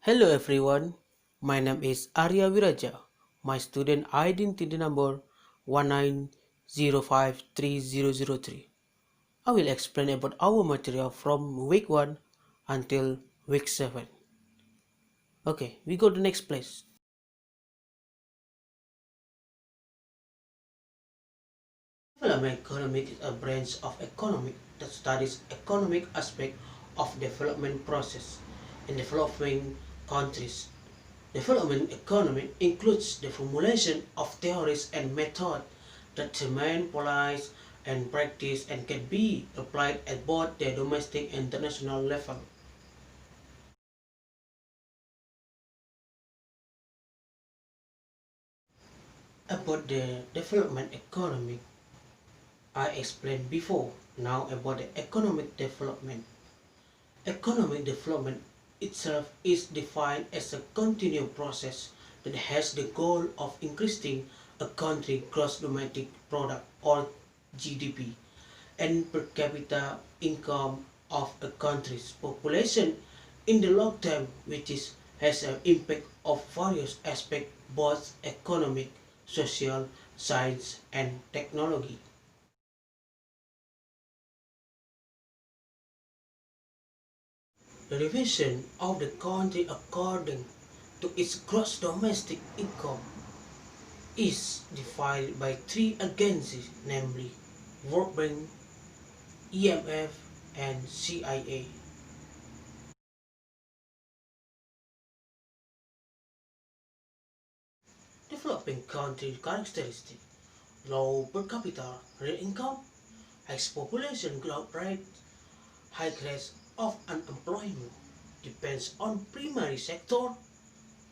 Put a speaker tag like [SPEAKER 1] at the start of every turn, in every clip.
[SPEAKER 1] Hello everyone, my name is Arya Wiraja. My student identity number 19053003. I will explain about our material from week 1 until week 7. Okay, we go to next place. Development economics is a branch of economics that studies economic aspects of development process in developing countries. Development economy includes the formulation of theories and methods that determine policy and practice and can be applied at both the domestic and international level. About the development economy, I explained before. Now about the economic development. Economic development itself is defined as a continuous process that has the goal of increasing a country's gross domestic product or GDP and per capita income of a country's population in the long term, which has an impact of various aspects, both economic, social, science and technology. The division of the country according to its gross domestic income is divided by three agencies, namely World Bank, IMF, and CIA. Developing country characteristics: low per capita real income, high population growth rate, high rates of unemployment, depends on primary sector,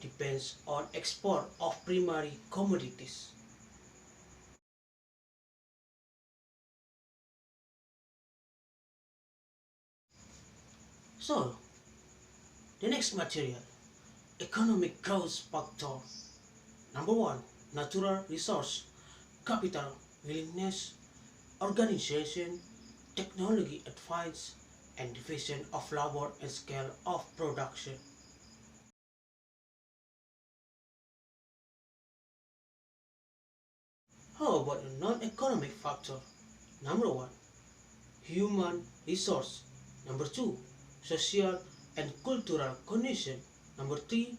[SPEAKER 1] depends on export of primary commodities. So, the next material, economic growth factor. Number one, natural resource, capital, willingness, organization, technology advance, and division of labor and scale of production. How about a non-economic factor? Number one, human resource. Number two, social and cultural condition. Number three,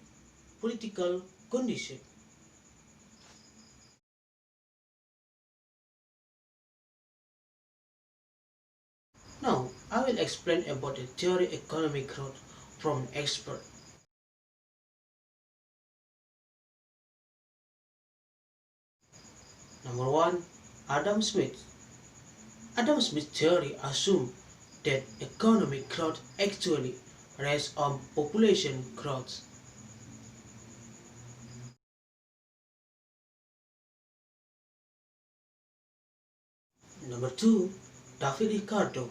[SPEAKER 1] political condition. Now, I will explain about the theory economic growth from expert. Number one, Adam Smith. Adam Smith's theory assumes that economic growth actually rests on population growth. Number two, David Ricardo.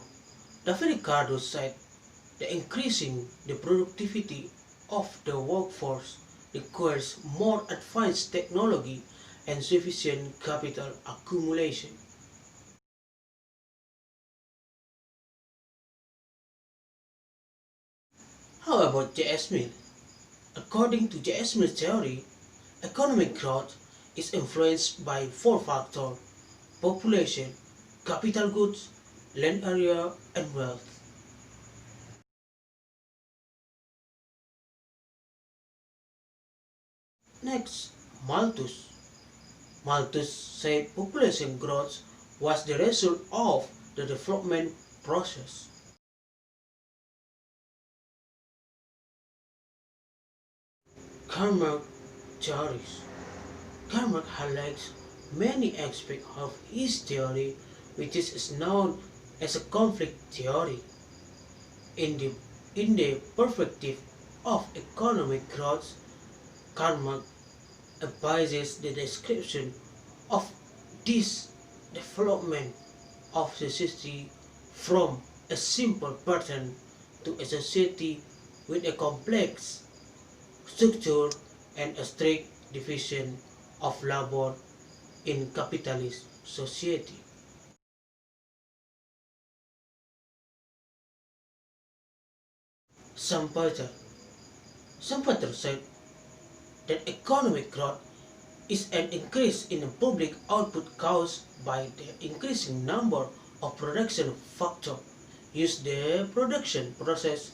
[SPEAKER 1] David Ricardo said that increasing the productivity of the workforce requires more advanced technology and sufficient capital accumulation. How about J.S. Mill? According to J.S. Mill's theory, economic growth is influenced by four factors: population, capital goods, land area, and wealth. Next, Malthus. Malthus said population growth was the result of the development process. Karl Marx theories. Karl Marx highlights many aspects of his theory which is known as a conflict theory. In the, in the perspective of economic growth, Karl Marx advises the description of this development of society from a simple pattern to a society with a complex structure and a strict division of labor in capitalist society. Some pattern. Schumpeter said that economic growth is an increase in public output caused by the increasing number of production factors used the production process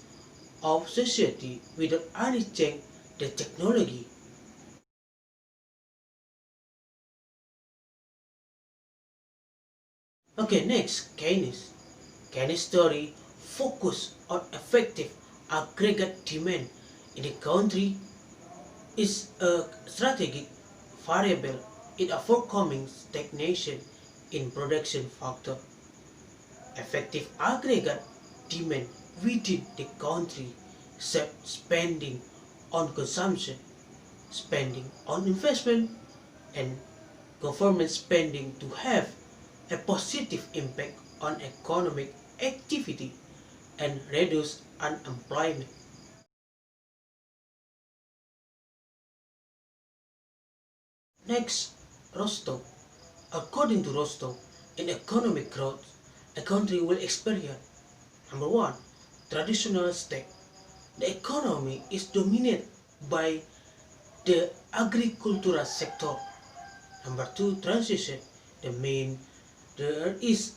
[SPEAKER 1] of society without any change the technology. Okay, next, Keynes. Keynes' theory focus on effective aggregate demand in a country is a strategic variable in overcoming stagnation in production factor. Effective aggregate demand within the country set spending on consumption, spending on investment, and government spending to have a positive impact on economic activity and reduce unemployment. Next, Rostow. According to Rostow, in economic growth, a country will experience number one, traditional state. The economy is dominated by the agricultural sector. Number two, transition. The main there is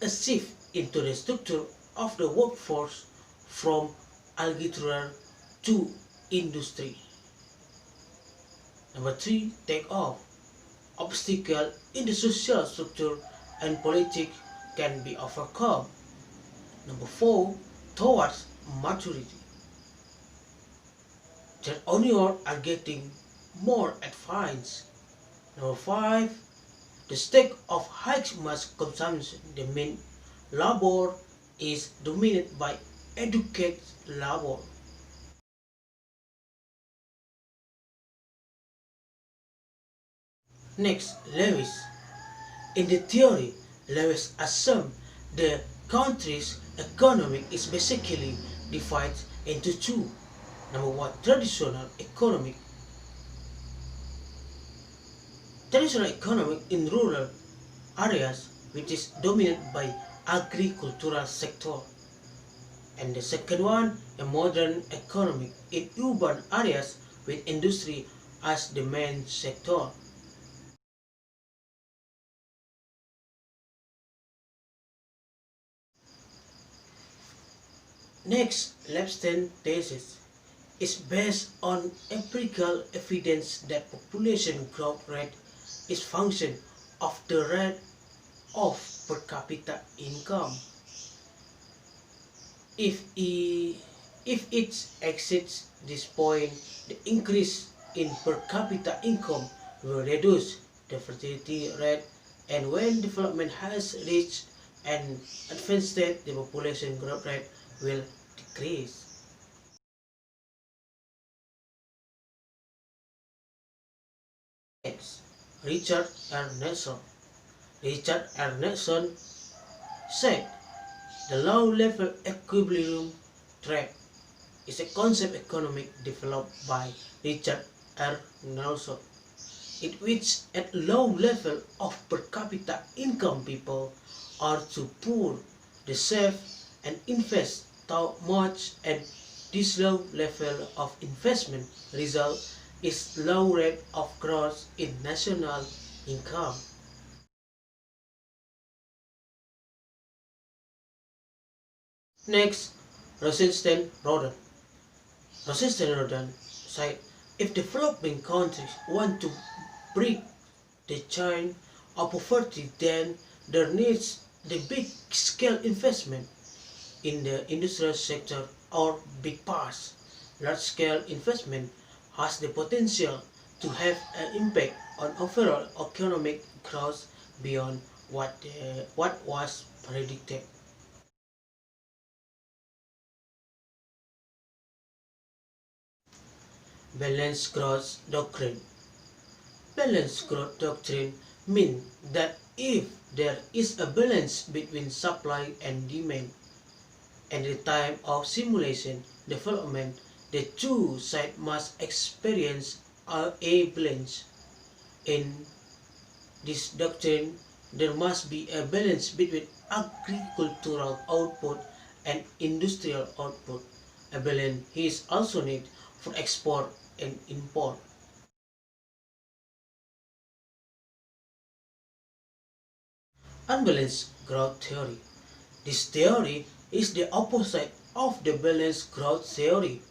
[SPEAKER 1] a shift into the structure of the workforce from agriculture to industry. Number three, take off. Obstacle in the social structure and politics can be overcome. Number four, towards maturity. That onions are getting more advanced. Number five, the state of high mass consumption. The main labor is dominated by educated labor. Next, Lewis. In the theory, Lewis assumed the country's economy is basically divided into two. Number one, traditional economic in rural areas, which is dominated by agricultural sector. And the second one, a modern economic in urban areas with industry as the main sector. Next, Lepstein thesis is based on empirical evidence that population growth rate is function of the rate of per capita income. If it exceeds this point, the increase in per capita income will reduce the fertility rate, and when development has reached an advanced state, the population growth rate will decrease. Next, Richard R. Nelson. Richard R. Nelson said the low-level equilibrium trap is a concept economic developed by Richard R. Nelson, in which at low level of per capita income people are too poor to save and invest too much, and this low level of investment result is low rate of growth in national income. Next, Rosenstein-Roden. Rosenstein-Roden said, if developing countries want to break the chain of poverty, then there needs the big-scale investment in the industrial sector or big parts. Large-scale investment has the potential to have an impact on overall economic growth beyond what was predicted. Balanced growth doctrine. Balanced growth doctrine means that if there is a balance between supply and demand, and the time of simulation development, the two sides must experience a balance. In this doctrine, there must be a balance between agricultural output and industrial output. A balance is also needed for export and import. Unbalanced growth theory. This theory is the opposite of the balanced growth theory.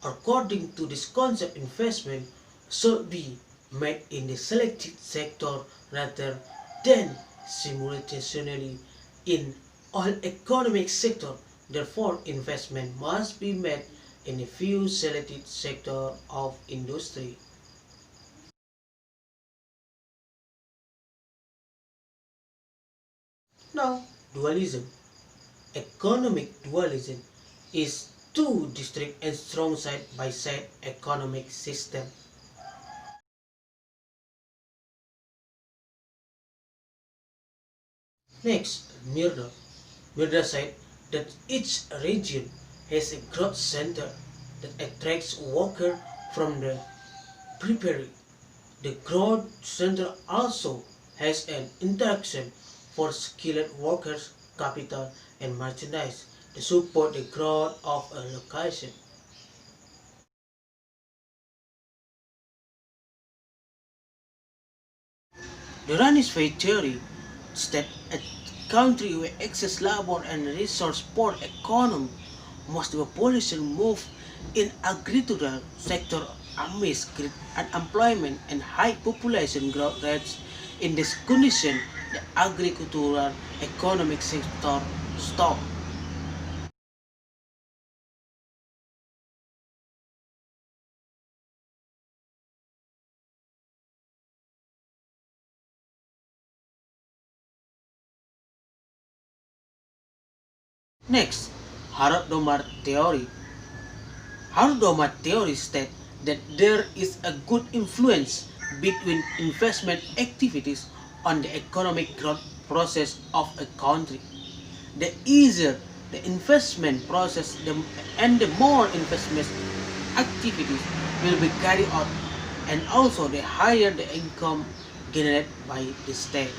[SPEAKER 1] According to this concept, investment should be made in the selected sector rather than simultaneously in all economic sectors. Therefore, investment must be made in a few selected sectors of industry. Now, dualism. Economic dualism is two distinct and strong side-by-side economic system. Next, Mirda. Mirda said that each region has a growth center that attracts workers from the periphery. The growth center also has an interaction for skilled workers, capital, and merchandise to support the growth of a location. The Ranisway theory states that a country with excess labor and resource poor economy most of the population move in agricultural sector amidst great unemployment and high population growth rates. In this condition, the agricultural economic sector stop. Next, Harald-Domar theory. Harald-Domar theory states that there is a good influence between investment activities on the economic growth process of a country. The easier the investment process and the more investment activities will be carried out, and also the higher the income generated by the state.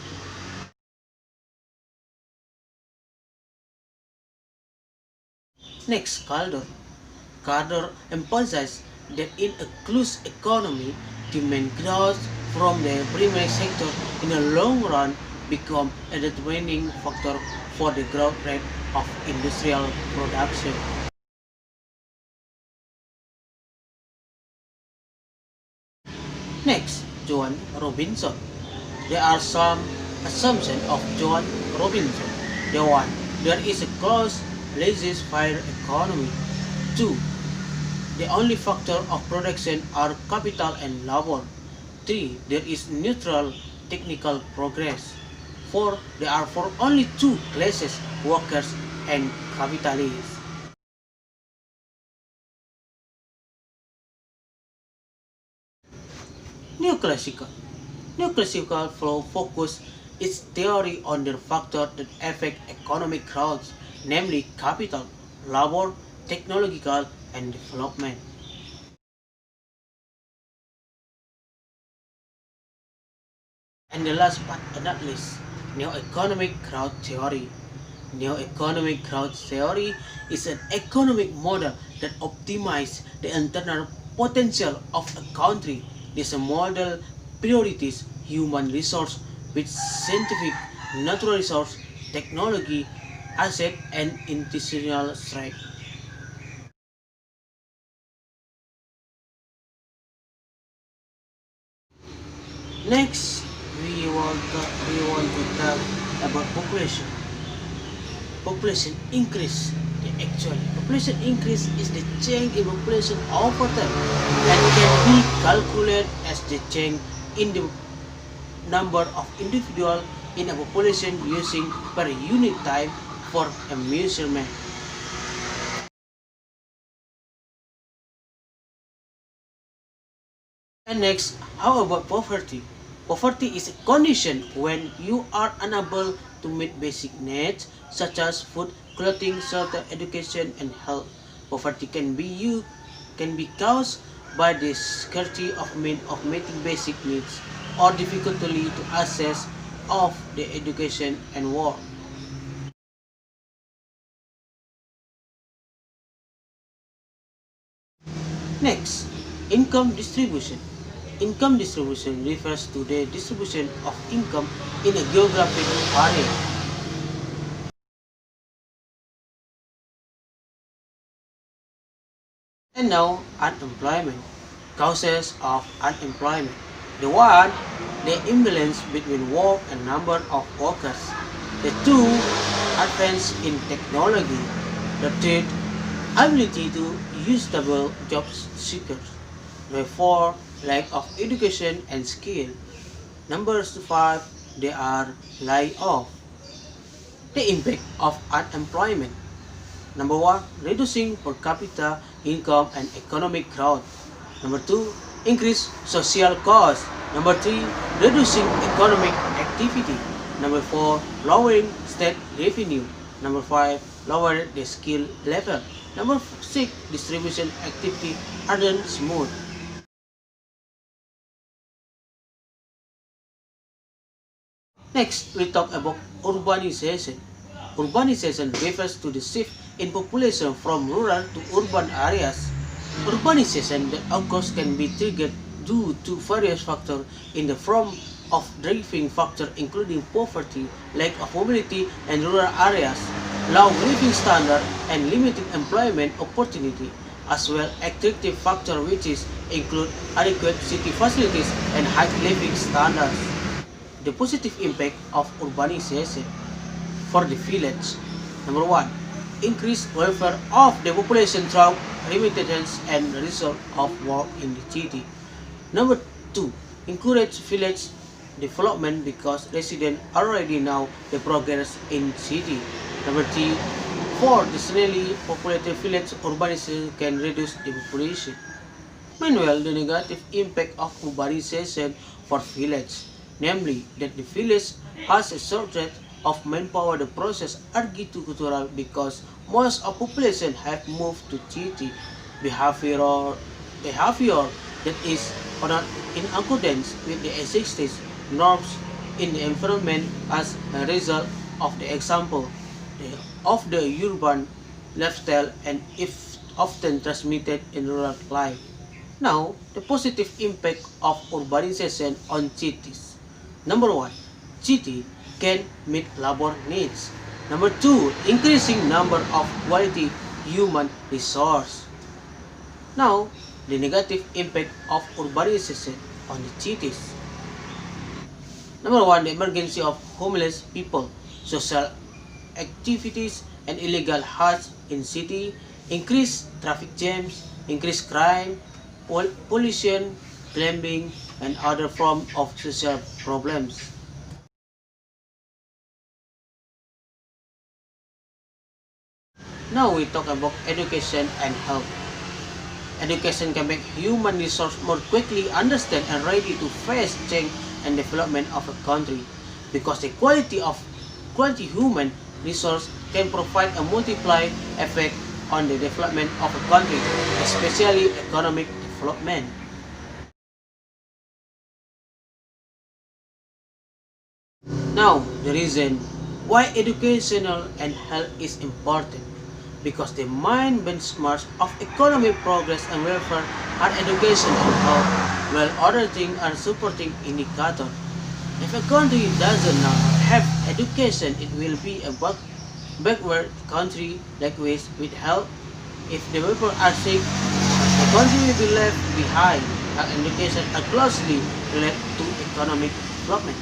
[SPEAKER 1] Next, Calder. Calder emphasized that in a closed economy, demand growth from the primary sector in the long run become a determining factor for the growth rate of industrial production. Next, Joan Robinson. There are some assumptions of Joan Robinson. The one, there is a closed laissez-faire economy. Two, the only factor of production are capital and labor. Three, there is neutral technical progress. Four, there are for only two classes, workers and capitalists. Neoclassical. Neoclassical flow focus its theory on the factors that affect economic growth, namely capital, labor, technological, and development. And the last but not least, neo-economic growth theory. Neo-economic growth theory is an economic model that optimizes the internal potential of a country. This model priorities human resource with scientific, natural resource, technology, asset, and institutional strength. Next, we want to talk about population. Population increase. The actual population increase is the change in population over time and can be calculated as the change in the number of individuals in a population using per unit time for a measurement. And next, how about poverty? Poverty is a condition when you are unable to meet basic needs such as food, clothing, shelter, education, and health. Poverty can be caused by the scarcity of means of meeting basic needs or difficulty to access of the education and work. Next, income distribution. Income distribution refers to the distribution of income in a geographic area. And now, unemployment. Causes of unemployment. The one, the imbalance between work and number of workers. The two, advance in technology. The third, ability to use stable job seekers. Number four, lack of education and skill. Number five, they are layoff. The impact of unemployment. Number one, reducing per capita income and economic growth. Number two, increase social costs. Number three, reducing economic activity. Number four, lowering state revenue. Number five, lower the skill level. Number six, distribution activity aren't smooth. Next, we talk about urbanization. Urbanization refers to the shift in population from rural to urban areas. Urbanization that occurs can be triggered due to various factors in the form of driving factors including poverty, lack of mobility in rural areas, low living standard, and limited employment opportunity, as well attractive factors which include adequate city facilities and high living standards. The positive impact of urbanization for the village. Number one, increased welfare of the population through remittance and result of work in the city. Number two, encourage village development because residents already know the progress in city. Number three, for densely populated village, urbanization can reduce the population. Meanwhile, the negative impact of urbanization for village, namely that the village has a shortage of manpower, the process agricultural because most of population have moved to city. Behavior that is not in accordance with the existing norms in the environment as a result of the example of the urban lifestyle and if often transmitted in rural life. Now, the positive impact of urbanization on cities. Number one, city can meet labor needs. Number two, increasing number of quality human resource. Now, the negative impact of urbanization on the cities. Number one, the emergency of homeless people, social activities and illegal huts in city, increased traffic jams, increased crime, pollution, climbing, and other forms of social problems. Now we talk about education and health. Education can make human resource more quickly understand and ready to face change and development of a country because the quality human resource can provide a multiplier effect on the development of a country, especially economic development. Now, the reason why educational and health is important because the main benchmarks of economic progress and welfare are education and health, while other things are supporting indicators. If a country doesn't now have education, it will be a backward country likewise with health. If the people are sick, the country will be left behind, and education are closely related to economic development.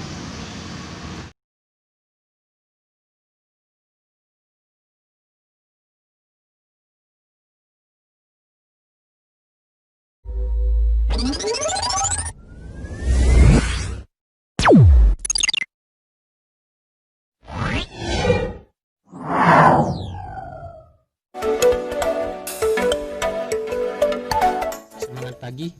[SPEAKER 2] Semangat pagi.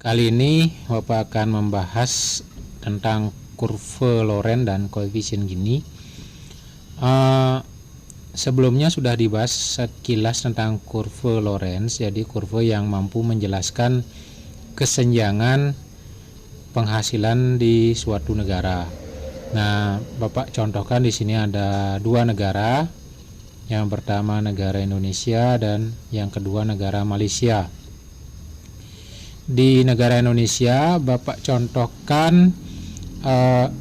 [SPEAKER 2] Kali ini Bapak akan membahas tentang kurva Lorenz dan koefisien Gini. Sebelumnya sudah dibahas sekilas tentang kurva Lorenz, jadi kurva yang mampu menjelaskan kesenjangan penghasilan di suatu negara. Nah, Bapak contohkan di sini ada dua negara. Yang pertama negara Indonesia dan yang kedua negara Malaysia. di negara Indonesia, Bapak contohkan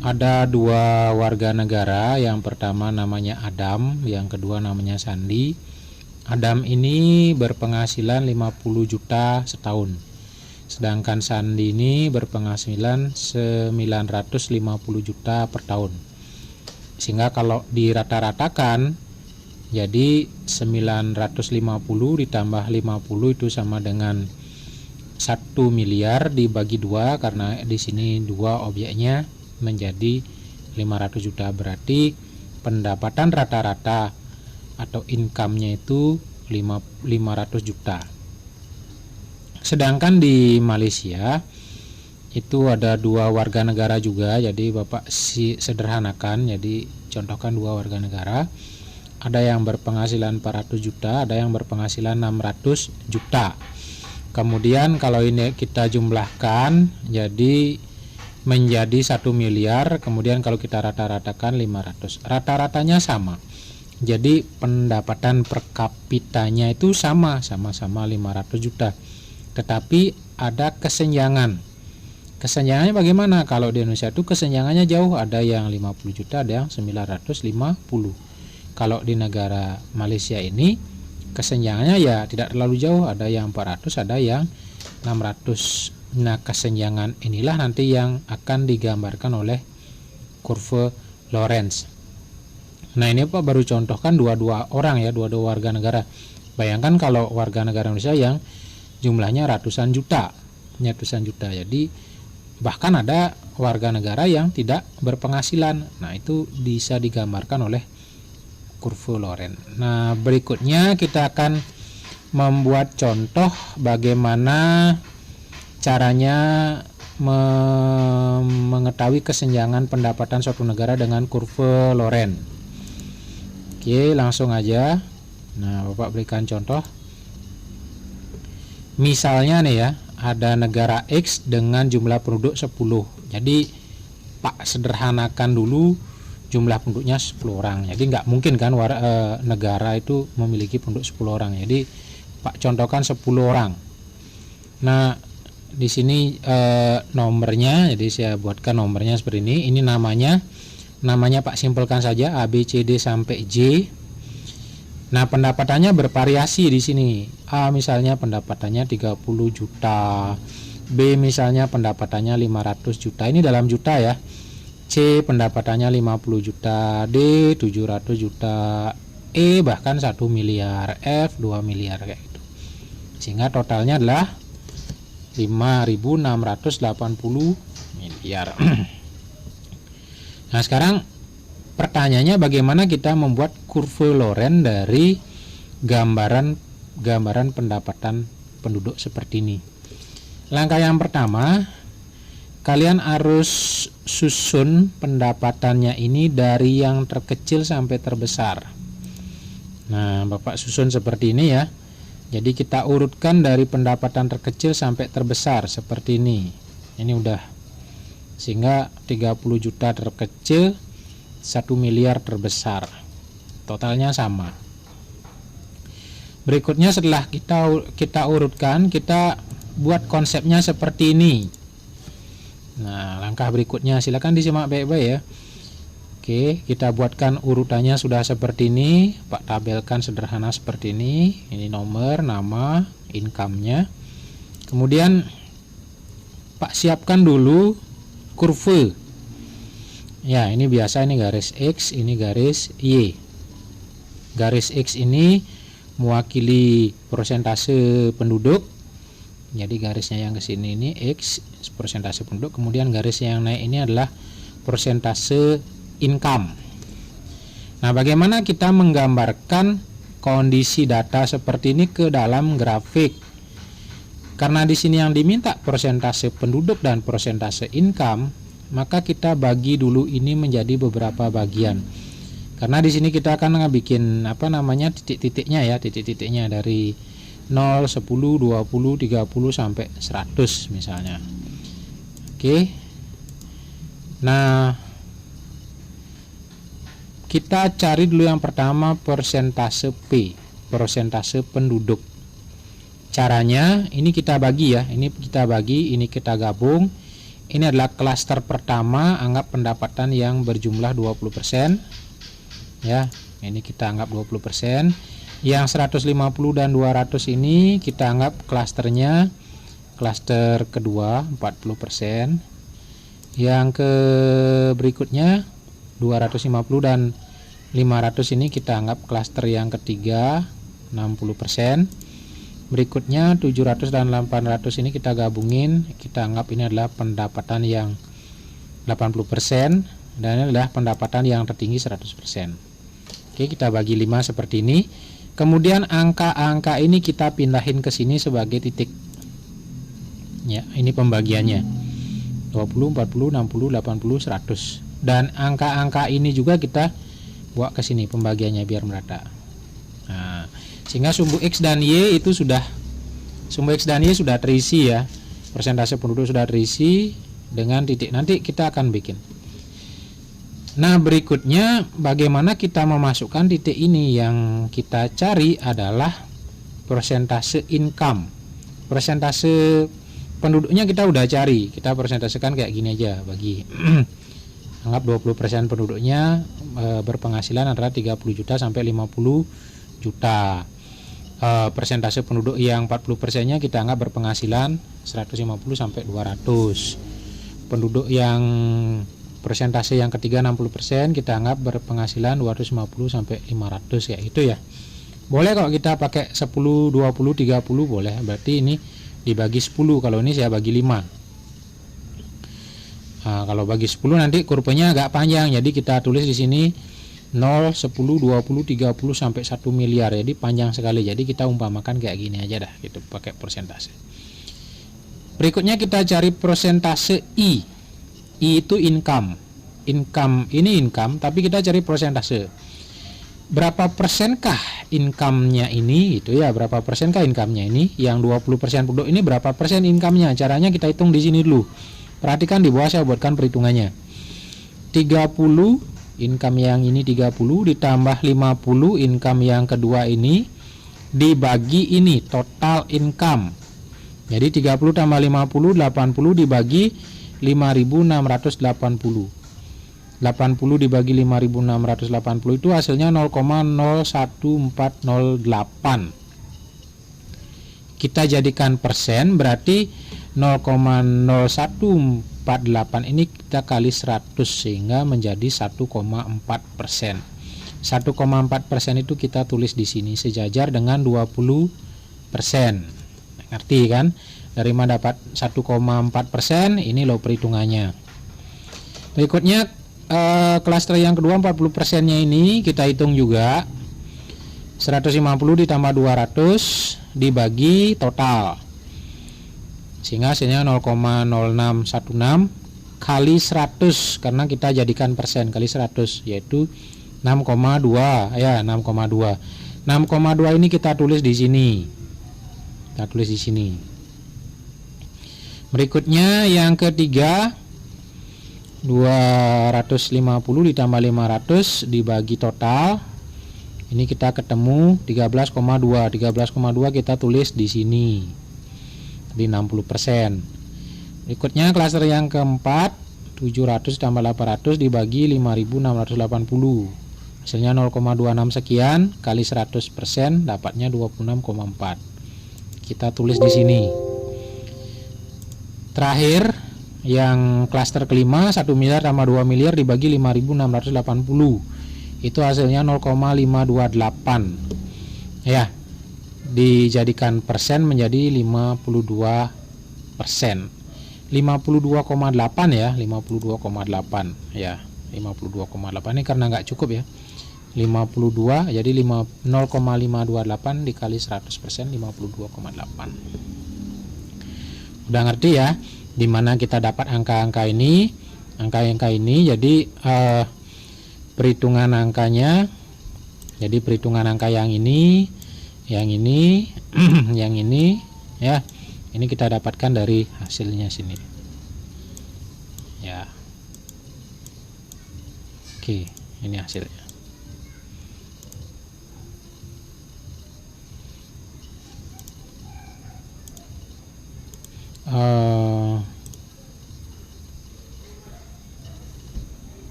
[SPEAKER 2] ada dua warga negara. Yang pertama namanya Adam, yang kedua namanya Sandi. Adam ini berpenghasilan 50 juta setahun, sedangkan Sandi ini berpenghasilan 950 juta per tahun. Sehingga kalau dirata-ratakan, jadi 950 ditambah 50 itu sama dengan 1 miliar dibagi 2, karena di sini 2 objeknya menjadi 500 juta. Berarti pendapatan rata-rata atau income-nya itu 500 juta. Sedangkan di Malaysia itu ada dua warga negara juga, jadi Bapak sederhanakan, jadi contohkan dua warga negara. Ada yang berpenghasilan 400 juta, ada yang berpenghasilan 600 juta. Kemudian kalau ini kita jumlahkan jadi menjadi 1 miliar. Kemudian kalau kita rata-ratakan 500, rata-ratanya sama. Jadi pendapatan per kapitanya itu sama-sama 500 juta. Tetapi ada kesenjangan. Kesenjangannya bagaimana? Kalau di Indonesia itu kesenjangannya jauh, ada yang 50 juta, ada yang 950. Kalau di negara Malaysia ini kesenjangannya ya tidak terlalu jauh, ada yang 400, ada yang 600. Nah, kesenjangan inilah nanti yang akan digambarkan oleh kurva Lorenz. Nah, ini Pak baru contohkan dua-dua orang ya, dua-dua warga negara. Bayangkan kalau warga negara Indonesia yang jumlahnya ratusan juta. Jadi bahkan ada warga negara yang tidak berpenghasilan. Nah, itu bisa digambarkan oleh kurva Lorenz. Nah, berikutnya kita akan membuat contoh bagaimana caranya mengetahui kesenjangan pendapatan suatu negara dengan kurva Lorenz. Oke, langsung aja. Nah, Bapak berikan contoh. Misalnya nih ya, ada negara X dengan jumlah penduduk 10. Jadi Pak sederhanakan dulu, jumlah penduduknya 10 orang. Jadi nggak mungkin kan negara itu memiliki penduduk 10 orang. Jadi Pak contohkan 10 orang. Nah, di sini nomornya, jadi saya buatkan nomornya seperti ini. Ini namanya Pak simpelkan saja A, B, C, D sampai J. Nah, pendapatannya bervariasi di sini. A misalnya pendapatannya 30 juta, B misalnya pendapatannya 500 juta. Ini dalam juta ya. C pendapatannya 50 juta, D 700 juta, E bahkan 1 miliar, F 2 miliar kayak gitu. Sehingga totalnya adalah 5.680 miliar. Nah, sekarang pertanyaannya bagaimana kita membuat kurva Lorenz dari gambaran pendapatan penduduk seperti ini. Langkah yang pertama, kalian harus susun pendapatannya ini dari yang terkecil sampai terbesar. Nah, Bapak susun seperti ini ya. Jadi kita urutkan dari pendapatan terkecil sampai terbesar seperti ini. Ini udah. Sehingga 30 juta terkecil, 1 miliar terbesar. Totalnya sama. Berikutnya setelah kita urutkan, kita buat konsepnya seperti ini. Nah, langkah berikutnya silakan disimak baik-baik ya. Oke, kita buatkan urutannya sudah seperti ini. Pak tabelkan sederhana seperti ini. Ini nomor, nama, income-nya. Kemudian Pak siapkan dulu kurva. Ya, ini biasa, ini garis X, ini garis Y. Garis X ini mewakili persentase penduduk. Jadi garisnya yang ke sini ini X, persentase penduduk. Kemudian garis yang naik ini adalah persentase income. Nah, bagaimana kita menggambarkan kondisi data seperti ini ke dalam grafik? Karena di sini yang diminta persentase penduduk dan persentase income, maka kita bagi dulu ini menjadi beberapa bagian. Karena di sini kita akan bikin titik-titiknya ya, titik-titiknya dari 0, 10, 20, 30 sampai 100 misalnya. Oke. Nah, kita cari dulu yang pertama persentase P, persentase penduduk. Caranya ini kita bagi ya, ini kita bagi, ini kita gabung. Ini adalah klaster pertama, anggap pendapatan yang berjumlah 20% ya. Ini kita anggap 20%. Yang 150 dan 200 ini kita anggap klasternya klaster kedua 40%. Yang ke berikutnya 250 dan 500 ini kita anggap klaster yang ketiga 60%. Berikutnya 700 dan 800 ini kita gabungin, kita anggap ini adalah pendapatan yang 80% dan ini adalah pendapatan yang tertinggi 100%. Oke, kita bagi 5 seperti ini. Kemudian angka-angka ini kita pindahin ke sini sebagai titik. Ya, ini pembagiannya. 20, 40, 60, 80, 100. Dan angka-angka ini juga kita bawa ke sini pembagiannya biar merata. Nah, sehingga sumbu X dan Y itu sudah terisi ya, persentase penduduk sudah terisi dengan titik. Nanti kita akan bikin. Nah, berikutnya bagaimana kita memasukkan titik ini? Yang kita cari adalah persentase income. Persentase penduduknya kita udah cari, kita persentasekan kayak gini aja, bagi anggap 20% penduduknya berpenghasilan antara 30 juta sampai 50 juta. Persentase penduduk yang 40%-nya kita anggap berpenghasilan 150 sampai 200. Penduduk yang persentase yang ketiga 60% kita anggap berpenghasilan 250 sampai 500 ya, itu ya. Boleh kalau kita pakai 10, 20, 30 boleh. Berarti ini dibagi 10, kalau ini saya bagi 5. Nah, kalau bagi 10 nanti kurvanya agak panjang, jadi kita tulis di sini 0, 10, 20, 30 sampai 1 miliar. Jadi panjang sekali. Jadi kita umpamakan kayak gini aja dah, gitu pakai persentase. Berikutnya kita cari persentase I. I itu income. Income ini income, tapi kita cari persentase. Berapa persenkah income-nya ini? Itu ya, berapa persenkah income-nya ini? Yang 20% penduduk ini berapa persen income-nya? Caranya kita hitung di sini dulu. Perhatikan di bawah saya buatkan perhitungannya. 30 income yang ini 30 ditambah 50 income yang kedua ini dibagi ini total income. Jadi 30 tambah 50 80 dibagi 5.680. 80 dibagi 5.680 itu hasilnya 0,01408. Kita jadikan persen, berarti 0,0148 ini kita kali 100 sehingga menjadi 1,4%. 1,4% itu kita tulis di sini sejajar dengan 20%. Ngerti kan? Dari mana dapat 1,4%? Ini loh perhitungannya. Berikutnya klaster yang kedua 40%-nya ini kita hitung juga. 150 ditambah 200 dibagi total, sehingga hasilnya 0,0616 kali 100, karena kita jadikan persen kali 100 yaitu 6,2 ya, 6,2. 6,2 ini kita tulis di sini. Kita tulis di sini. Berikutnya yang ketiga 250 ditambah 500 dibagi total. Ini kita ketemu 13,2. 13,2 kita tulis di sini. Di 60%. Berikutnya klaster yang keempat 700 tambah 800 dibagi 5.680. Hasilnya 0,26 sekian kali 100% dapatnya 26,4. Kita tulis di sini. Terakhir yang klaster kelima 1 miliar tambah 2 miliar dibagi 5.680. Itu hasilnya 0,528 ya, dijadikan persen menjadi 52%. 52,8 ya, 52,8 ya, 52,8 ini karena nggak cukup ya, 52 jadi 0,528 dikali 100% 52,8. Udah ngerti ya dimana kita dapat angka-angka ini, angka-angka ini. Jadi perhitungan angkanya, jadi perhitungan angka yang ini, yang ini, yang ini ya, ini kita dapatkan dari hasilnya sini ya. Oke, ini hasilnya. eh,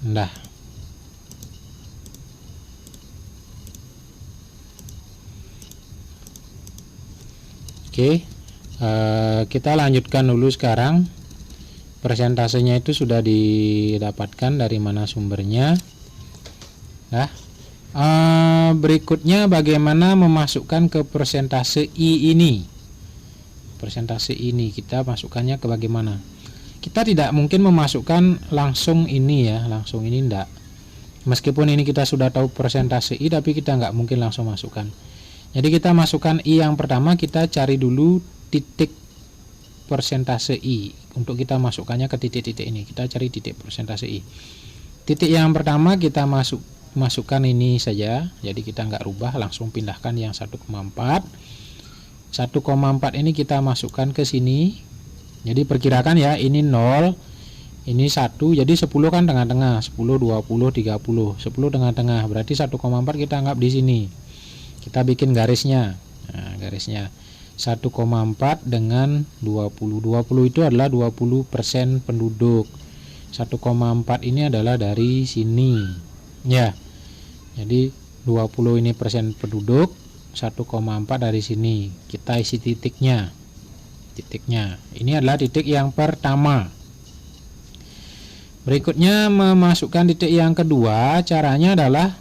[SPEAKER 2] Nah, oke, kita lanjutkan dulu sekarang. Persentasenya itu sudah didapatkan dari mana sumbernya. Nah, berikutnya bagaimana memasukkan ke persentase I ini. Persentase ini kita masukkannya ke bagaimana? Kita tidak mungkin memasukkan langsung ini ya, langsung ini enggak. Meskipun ini kita sudah tahu persentase I, tapi kita nggak mungkin langsung masukkan. Jadi kita masukkan I yang pertama, kita cari dulu titik persentase I. Untuk kita masukkannya ke titik-titik ini, kita cari titik persentase I. Titik yang pertama kita masukkan ini saja, jadi kita nggak rubah, langsung pindahkan yang 1,4. 1,4 ini kita masukkan ke sini. Jadi perkirakan ya, ini 0, ini 1, jadi 10 kan tengah-tengah, 10, 20, 30, 10 tengah-tengah, berarti 1,4 kita anggap di sini. Kita bikin garisnya. Nah, garisnya 1,4 dengan 20. 20 itu adalah 20% penduduk. 1,4 ini adalah dari sini. Ya. Jadi 20 ini persen penduduk, 1,4 dari sini. Kita isi titiknya. Ini adalah titik yang pertama. Berikutnya memasukkan titik yang kedua, caranya adalah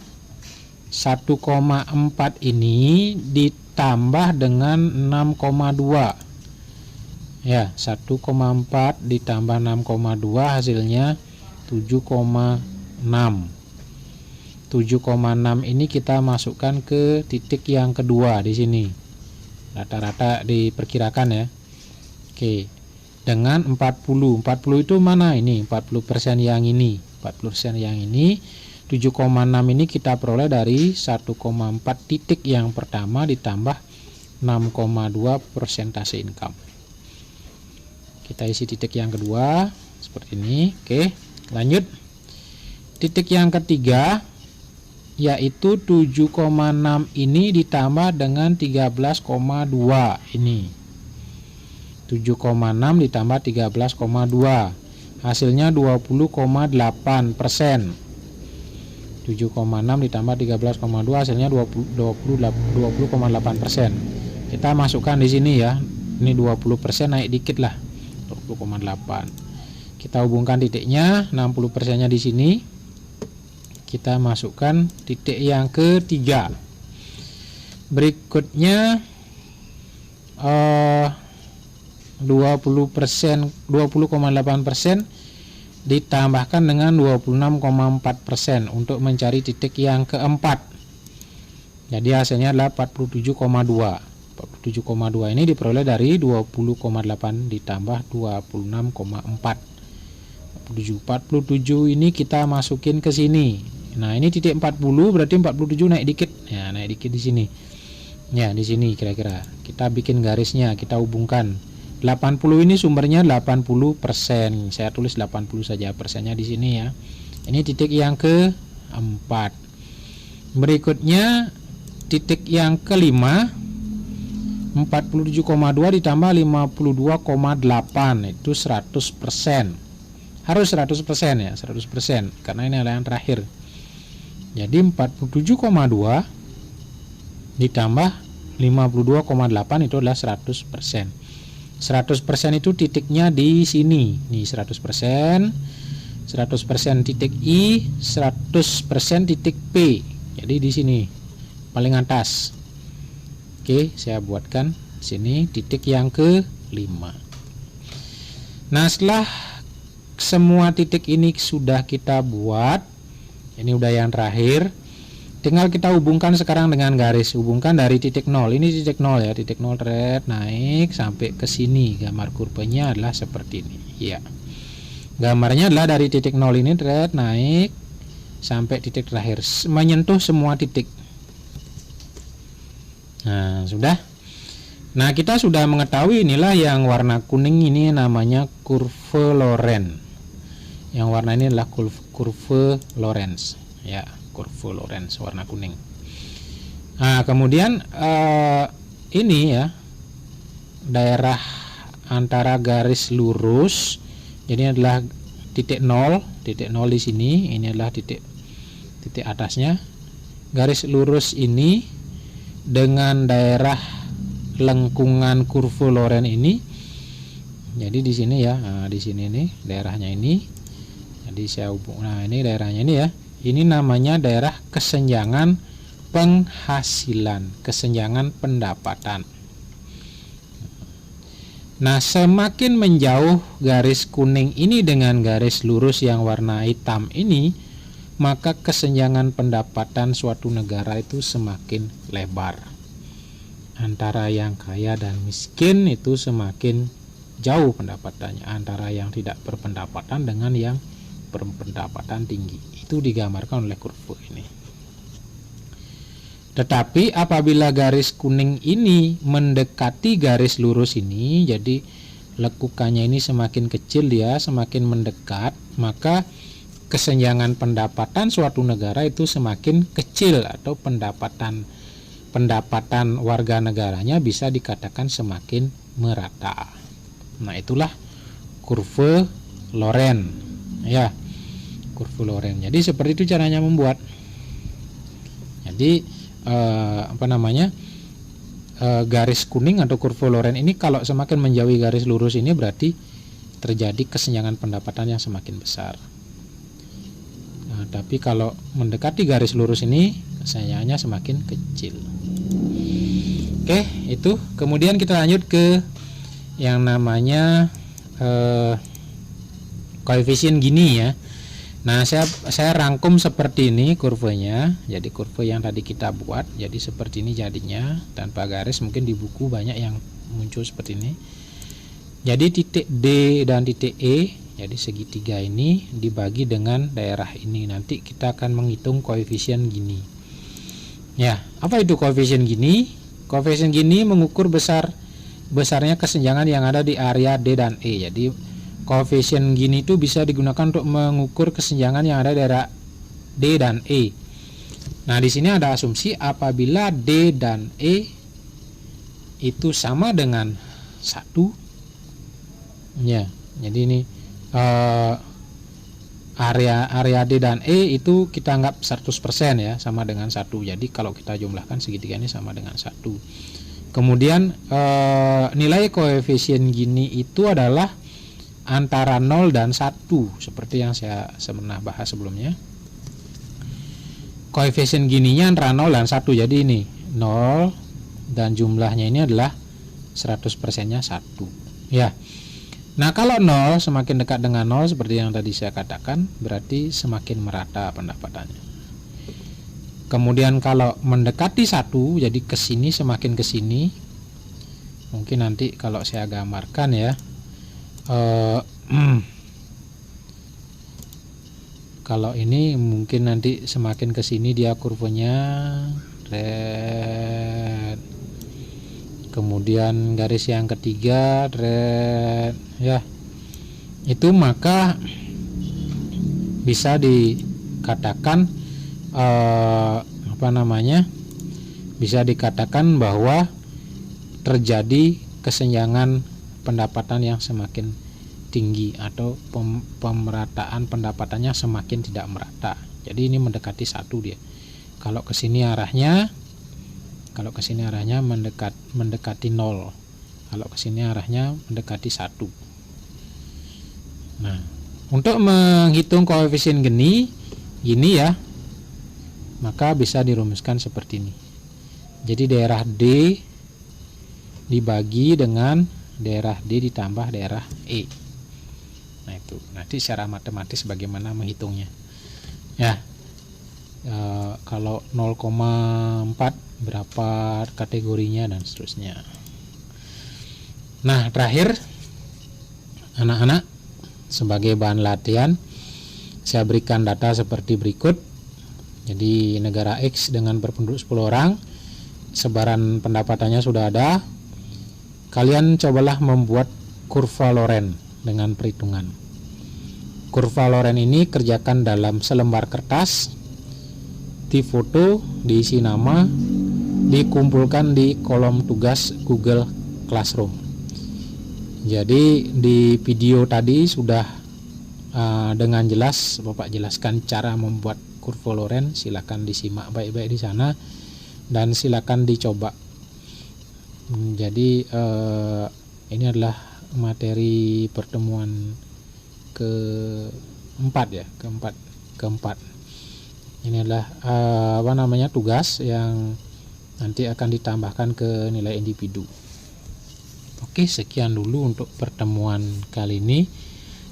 [SPEAKER 2] 1,4 ini ditambah dengan 6,2. Ya, 1,4 ditambah 6,2 hasilnya 7,6. 7,6 ini kita masukkan ke titik yang kedua di sini. Rata-rata diperkirakan ya. Oke, dengan 40 itu mana ini? 40% yang ini. 40% yang ini. 7,6 ini kita peroleh dari 1,4 titik yang pertama ditambah 6,2 persentase income. Kita isi titik yang kedua seperti ini. Oke, lanjut. Titik yang ketiga yaitu 7,6 ini ditambah dengan 13,2 ini. 7,6 ditambah 13,2 hasilnya 20,8%. 7,6 ditambah 13,2 hasilnya 20,8%. Kita masukkan di sini ya. Ini 20% naik dikit lah. 20,8. Kita hubungkan titiknya, 60%-nya di sini. Kita masukkan titik yang ketiga. Berikutnya 20%, 20,8% ditambahkan dengan 26,4% untuk mencari titik yang keempat. Jadi hasilnya adalah 47,2. 47,2 ini diperoleh dari 20,8 ditambah 26,4. 47 ini kita masukin ke sini. Nah, ini titik 40 berarti 47 naik dikit. Ya, naik dikit di sini. Ya, di sini kira-kira. Kita bikin garisnya, kita hubungkan. 80 ini sumbernya 80%. Saya tulis 80 saja, persennya di sini ya. Ini titik yang keempat. Berikutnya titik yang kelima, 47,2 ditambah 52,8 itu 100%. Harus 100% ya, 100% karena ini adalah yang terakhir. Jadi 47,2 ditambah 52,8 itu adalah 100%. 100% itu titiknya di sini. Nih 100%. 100% titik I, 100% titik P. Jadi di sini paling atas. Oke, saya buatkan sini titik yang ke-5. Nah, setelah semua titik ini sudah kita buat, ini udah yang terakhir. Tinggal kita hubungkan sekarang dengan garis, hubungkan dari titik 0. Ini titik 0 ya, titik 0 naik sampai ke sini. Gambar kurvanya adalah seperti ini. Ya. Gambarnya adalah dari titik 0 ini naik sampai titik terakhir, menyentuh semua titik. Nah, sudah. Nah, kita sudah mengetahui inilah yang warna kuning ini namanya kurva Lorenz. Yang warna ini adalah kurva Lorenz, ya, kurva Lorenz warna kuning. Nah, kemudian ini ya, daerah antara garis lurus, jadi ini adalah titik nol di sini, ini adalah titik atasnya. Garis lurus ini dengan daerah lengkungan kurva Lorentz ini, jadi di sini ya, nah, di sini nih daerahnya ini, jadi saya hubung, nah ini daerahnya ini ya, ini namanya daerah kesenjangan penghasilan, kesenjangan pendapatan. Nah, semakin menjauh garis kuning ini dengan garis lurus yang warna hitam ini, maka kesenjangan pendapatan suatu negara itu semakin lebar. Antara yang kaya dan miskin itu semakin jauh pendapatannya, antara yang tidak berpendapatan dengan yang berpendapatan tinggi. Itu digambarkan oleh kurva ini. Tetapi apabila garis kuning ini mendekati garis lurus ini, jadi lekukannya ini semakin kecil ya, semakin mendekat, maka kesenjangan pendapatan suatu negara itu semakin kecil, atau pendapatan warga negaranya bisa dikatakan semakin merata. Nah, itulah kurva Lorentz ya, kurva Lorentz. Jadi seperti itu caranya membuat. Jadi garis kuning atau kurva Lorentz ini kalau semakin menjauhi garis lurus ini berarti terjadi kesenjangan pendapatan yang semakin besar. Nah, tapi kalau mendekati garis lurus ini kesenjangannya semakin kecil. Oke, itu. Kemudian kita lanjut ke yang namanya koefisien Gini ya. Nah, saya rangkum seperti ini kurvanya. Jadi kurva yang tadi kita buat, jadi seperti ini jadinya, tanpa garis. Mungkin di buku banyak yang muncul seperti ini. Jadi titik D dan titik E, jadi segitiga ini dibagi dengan daerah ini. Nanti kita akan menghitung koefisien Gini. Ya, apa itu koefisien Gini? Koefisien Gini mengukur besarnya kesenjangan yang ada di area D dan E. Jadi koefisien Gini itu bisa digunakan untuk mengukur kesenjangan yang ada di daerah D dan E. Nah, di sini ada asumsi apabila D dan E itu sama dengan 1 ya. Jadi ini area D dan E itu kita anggap 100% ya, sama dengan 1. Jadi kalau kita jumlahkan segitiga ini sama dengan 1. Kemudian nilai koefisien Gini itu adalah antara 0 dan 1, seperti yang saya pernah bahas sebelumnya. Koefisien Gininya antara 0 dan 1, jadi ini 0 dan jumlahnya ini adalah 100%-nya 1 ya. Nah, kalau 0 semakin dekat dengan 0 seperti yang tadi saya katakan, berarti semakin merata pendapatannya. Kemudian kalau mendekati 1, jadi kesini, semakin kesini, mungkin nanti kalau saya gambarkan ya, kalau ini mungkin nanti semakin ke sini dia kurvanya red, kemudian garis yang ketiga red ya, itu maka bisa dikatakan bisa dikatakan bahwa terjadi kesenjangan pendapatan yang semakin tinggi, atau pemerataan pendapatannya semakin tidak merata. Jadi ini mendekati 1 dia. Kalau ke sini arahnya mendekati 0. Kalau ke sini arahnya mendekati 1. Nah, untuk menghitung koefisien Gini ya, maka bisa dirumuskan seperti ini. Jadi daerah D dibagi dengan daerah D ditambah daerah E. Nah, itu nanti secara matematis bagaimana menghitungnya ya. Kalau 0,4 berapa kategorinya dan seterusnya. Nah, terakhir anak-anak, sebagai bahan latihan saya berikan data seperti berikut. Jadi negara X dengan berpenduduk 10 orang, sebaran pendapatannya sudah ada. Kalian cobalah membuat kurva Lorentz dengan perhitungan. Kurva Lorentz ini kerjakan dalam selembar kertas, difoto, diisi nama, dikumpulkan di kolom tugas Google Classroom. Jadi di video tadi sudah dengan jelas Bapak jelaskan cara membuat kurva Lorenz. Silakan disimak baik-baik di sana dan silakan dicoba. Jadi ini adalah materi pertemuan keempat. Ini adalah tugas yang nanti akan ditambahkan ke nilai individu. Oke, sekian dulu untuk pertemuan kali ini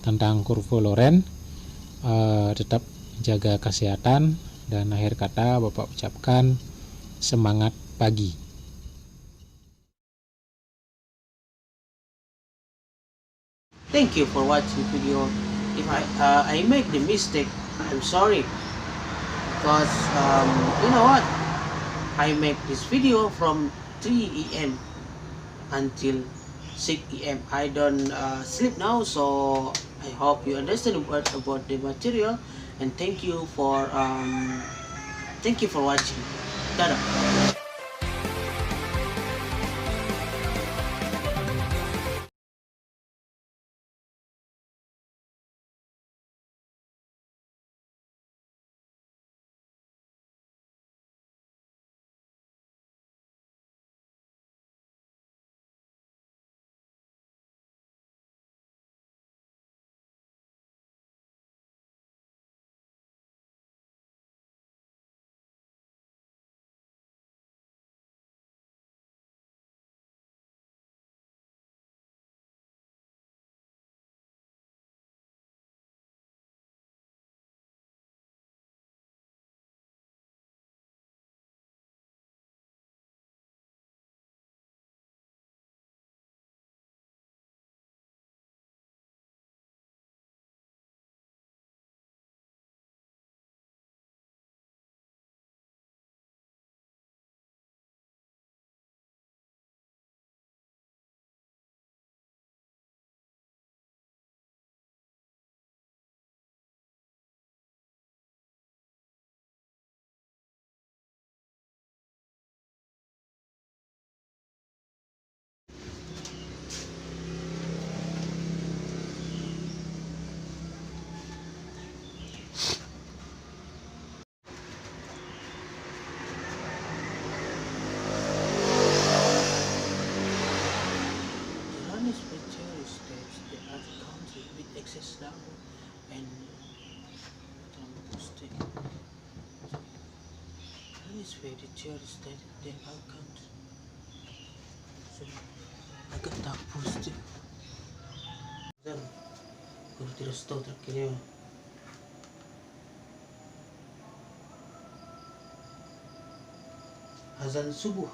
[SPEAKER 2] tentang kurva Lorenz. Tetap jaga kesehatan, dan akhir kata Bapak ucapkan semangat pagi.
[SPEAKER 1] Thank you for watching video. If I make the mistake, I'm sorry, because you know what, I make this video from 3 AM until 6 AM. I don't sleep now, so I hope you understand what about the material, and thank you for watching. Dadah. Excess number and posting. This way the chair is that they account. So agak tak posting. Dan kalau tidak tahu terkini azan subuh.